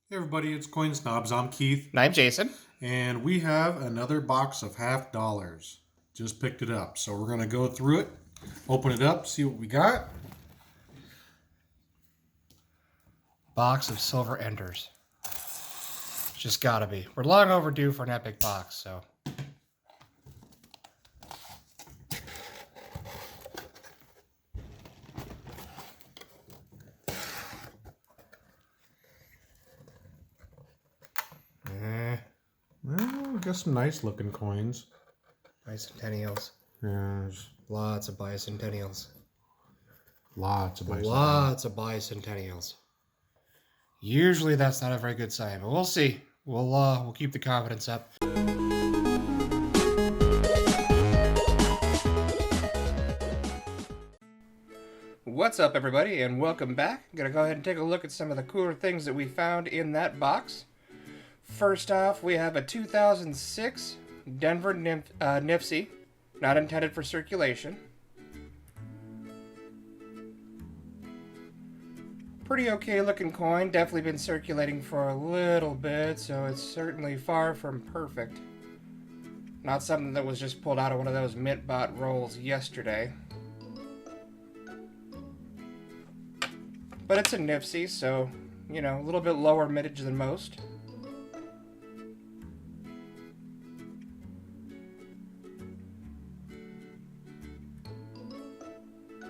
Hey everybody, it's Coin Snobz. I'm Keith, And I'm Jason. and we have another box of half dollars. Just picked it up, so we're gonna go through it, open it up, see what we got. Box of silver enders. Just gotta be. We're long overdue for an epic box, so. Well, we got some nice looking coins. Bicentennials. Yeah, there's Lots of bicentennials. lots of bicentennials. Lots of bicentennials. Usually that's not a very good sign, but we'll see. We'll keep the confidence up. What's up, everybody, and welcome back. I'm gonna go ahead and take a look at some of the cooler things that we found in that box. First off, we have a 2006 Denver Nipsey, not intended for circulation. Pretty okay looking coin, definitely been circulating for a little bit, so it's certainly far from perfect. Not something that was just pulled out of one of those Mintbot rolls yesterday. But it's a Nipsey, so, you know, a little bit lower mintage than most.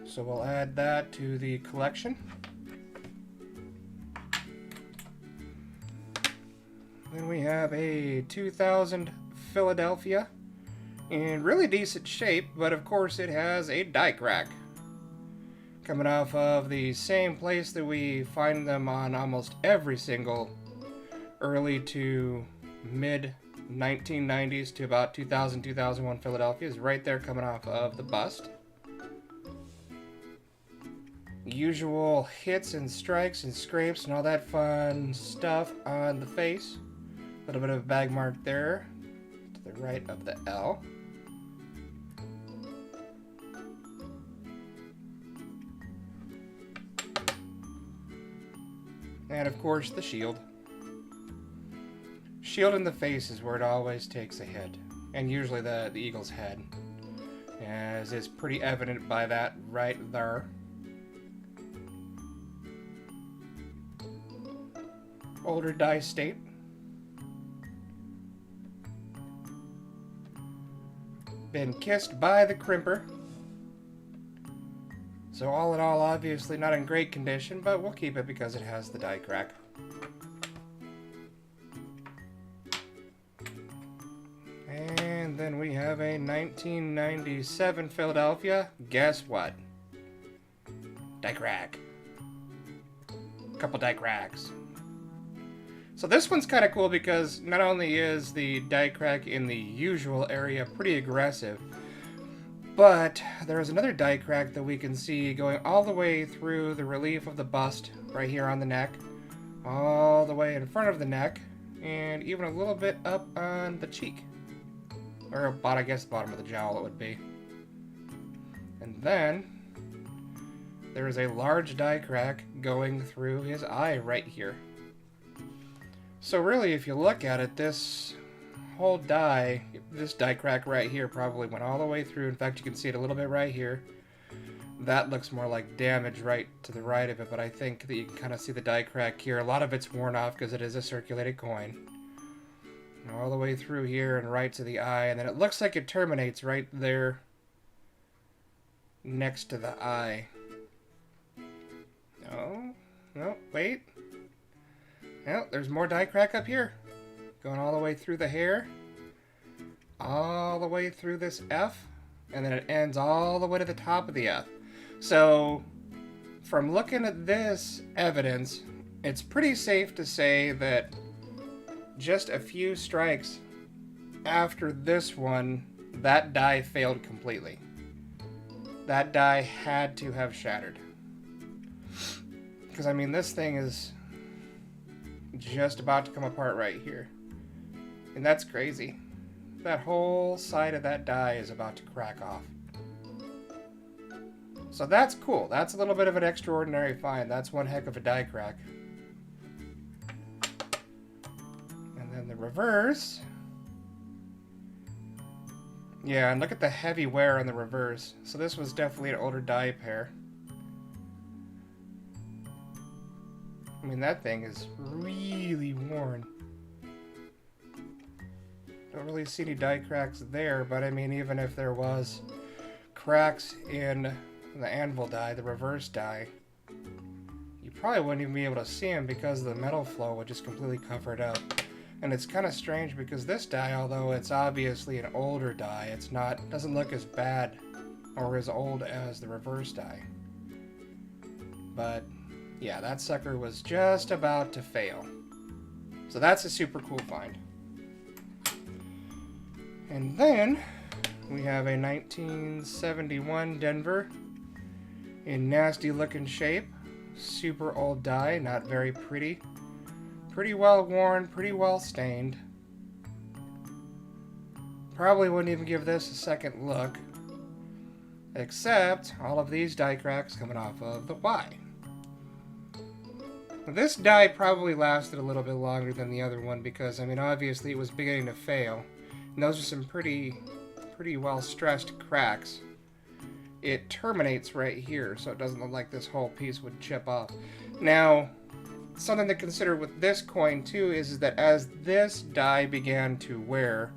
So we'll add that to the collection. Then we have a 2000 Philadelphia in really decent shape, but of course it has a die crack. Coming off of the same place that we find them on almost every single early to mid 1990s to about 2000, 2001 Philadelphia is right there coming off of the bust. Usual hits and strikes and scrapes and all that fun stuff on the face. A little bit of a bag mark there to the right of the L. And of course the shield. Shield in the face is where it always takes a hit. And usually the eagle's head. As is pretty evident by that right there. Older die state. Been kissed by the crimper. So all in all, obviously not in great condition, but we'll keep it because it has the die crack. And then we have a 1997 Philadelphia. Guess what? Die crack. Couple die cracks. So this one's kind of cool because not only is the die crack in the usual area pretty aggressive, but there is another die crack that we can see going all the way through the relief of the bust right here on the neck, all the way in front of the neck, and even a little bit up on the cheek. Or about, I guess, the bottom of the jowl it would be. And then there is a large die crack going through his eye right here. So really, if you look at it, this whole die, this die crack right here probably went all the way through. In fact, you can see it a little bit right here. That looks more like damage right to the right of it, but I think that you can kind of see the die crack here. A lot of it's worn off because it is a circulated coin. All the way through here and right to the eye, and then it looks like it terminates right there next to the eye. No, wait. Well, there's more die crack up here. Going all the way through the hair. All the way through this F. And then it ends all the way to the top of the F. So, from looking at this evidence, it's pretty safe to say that just a few strikes after this one, that die failed completely. That die had to have shattered. Because, I mean, this thing is just about to come apart right here. And that's crazy. That whole side of that die is about to crack off. So that's cool. That's a little bit of an extraordinary find. That's one heck of a die crack. The reverse. Yeah, and look at the heavy wear on the reverse. So this was definitely an older die pair. I mean, that thing is really worn. Don't really see any die cracks there, but I mean, even if there was cracks in the anvil die, the reverse die, you probably wouldn't even be able to see them because the metal flow would just completely cover it up. And it's kind of strange because this die, although it's obviously an older die, doesn't look as bad or as old as the reverse die. But yeah, that sucker was just about to fail. So that's a super cool find. And then we have a 1971 Denver in nasty looking shape. Super old die, not very pretty. Pretty well worn, pretty well stained. Probably wouldn't even give this a second look. Except all of these die cracks coming off of the Y. This die probably lasted a little bit longer than the other one because, I mean, obviously it was beginning to fail. And those are some pretty well stressed cracks. It terminates right here, so it doesn't look like this whole piece would chip off. Now, something to consider with this coin too is that as this die began to wear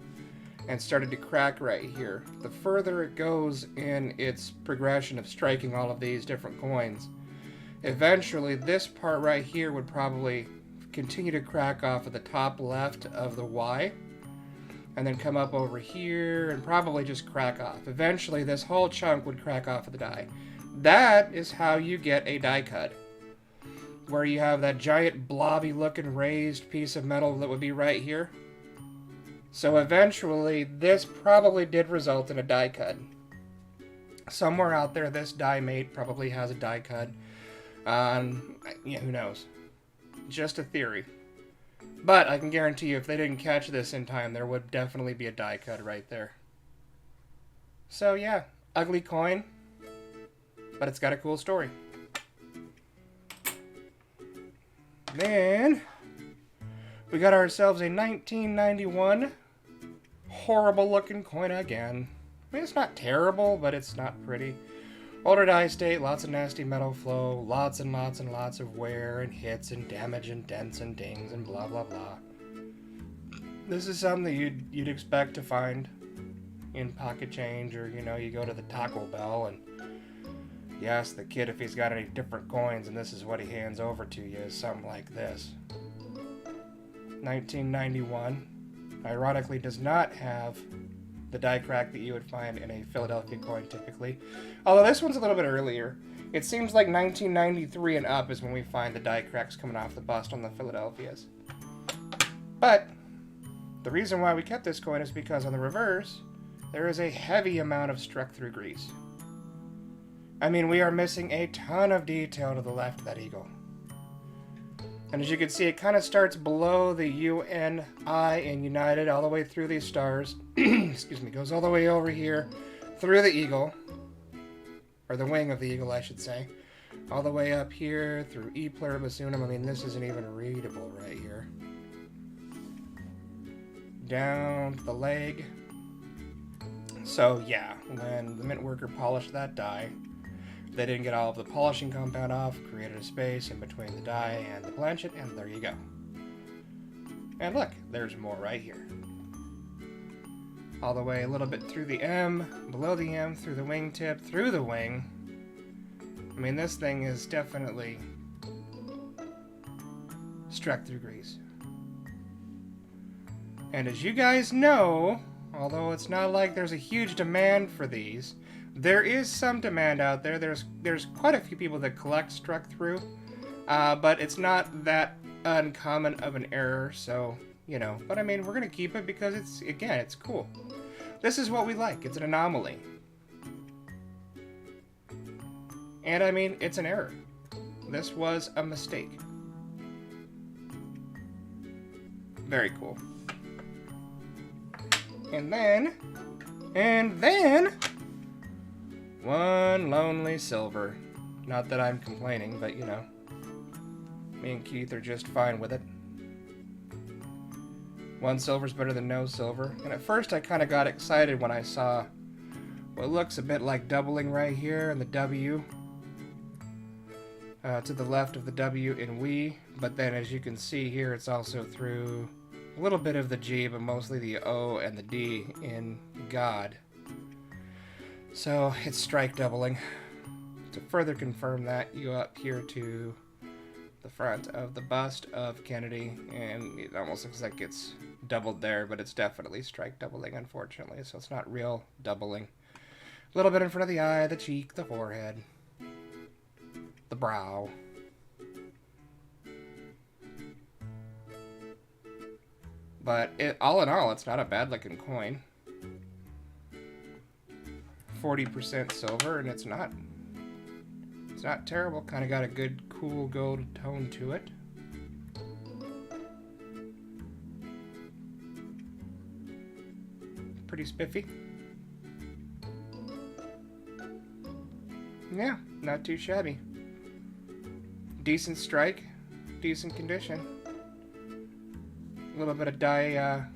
and started to crack right here, the further it goes in its progression of striking all of these different coins, eventually this part right here would probably continue to crack off of the top left of the Y and then come up over here and probably just crack off. Eventually this whole chunk would crack off of the die. That is how you get a die cut, where you have that giant blobby looking raised piece of metal that would be right here. So eventually this probably did result in a die cut. Somewhere out there this die mate probably has a die cut. Yeah, who knows? Just a theory. But I can guarantee you if they didn't catch this in time, there would definitely be a die cut right there. So yeah, ugly coin, but it's got a cool story. Then we got ourselves a 1991 horrible looking coin again. I mean, it's not terrible, but it's not pretty. Older die state, lots of nasty metal flow, lots and lots and lots of wear and hits and damage and dents and dings and blah blah blah. This is something that you'd expect to find in pocket change, or you go to the Taco Bell and you ask the kid if he's got any different coins, and this is what he hands over to you, is something like this. 1991, ironically, does not have the die crack that you would find in a Philadelphia coin typically. Although this one's a little bit earlier. It seems like 1993 and up is when we find the die cracks coming off the bust on the Philadelphias. But the reason why we kept this coin is because on the reverse, there is a heavy amount of struck through grease. I mean, we are missing a ton of detail to the left of that eagle. And as you can see, it kind of starts below the UNI in United, all the way through these stars. Excuse me, goes all the way over here, through the eagle, or the wing of the eagle, I should say. All the way up here, through E pluribus unum. I mean, this isn't even readable right here. Down to the leg. So yeah, when the mint worker polished that die, they didn't get all of the polishing compound off, created a space in between the die and the planchet, and there you go. And look, there's more right here. All the way a little bit through the M, below the M, through the wingtip, through the wing. I mean, this thing is definitely struck through grease. And as you guys know, although it's not like there's a huge demand for these, there is some demand out there. There's quite a few people that collect struck through, but it's not that uncommon of an error, so, But I mean, we're going to keep it because it's cool. This is what we like. It's an anomaly. And I mean, it's an error. This was a mistake. Very cool. And then, one lonely silver. Not that I'm complaining, but me and Keith are just fine with it. One silver's better than no silver. And at first I kind of got excited when I saw what looks a bit like doubling right here in the W. To the left of the W in we. But then as you can see here, it's also through a little bit of the G, but mostly the O and the D in God. So it's strike doubling. To further confirm that, you go up here to the front of the bust of Kennedy, and it almost looks like it's doubled there, but it's definitely strike doubling, unfortunately, so it's not real doubling. A little bit in front of the eye, the cheek, the forehead, the brow. But all in all, it's not a bad looking coin. 40% silver, and it's not terrible. Kind of got a good, cool gold tone to it. Pretty spiffy. Yeah, not too shabby. Decent strike, decent condition. A little bit of bag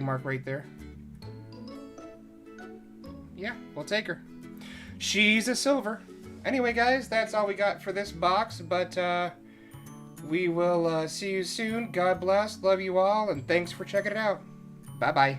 mark right there. Yeah, we'll take her. She's a silver. Anyway, guys, that's all we got for this box, but we will see you soon. God bless, love you all, and thanks for checking it out. Bye-bye.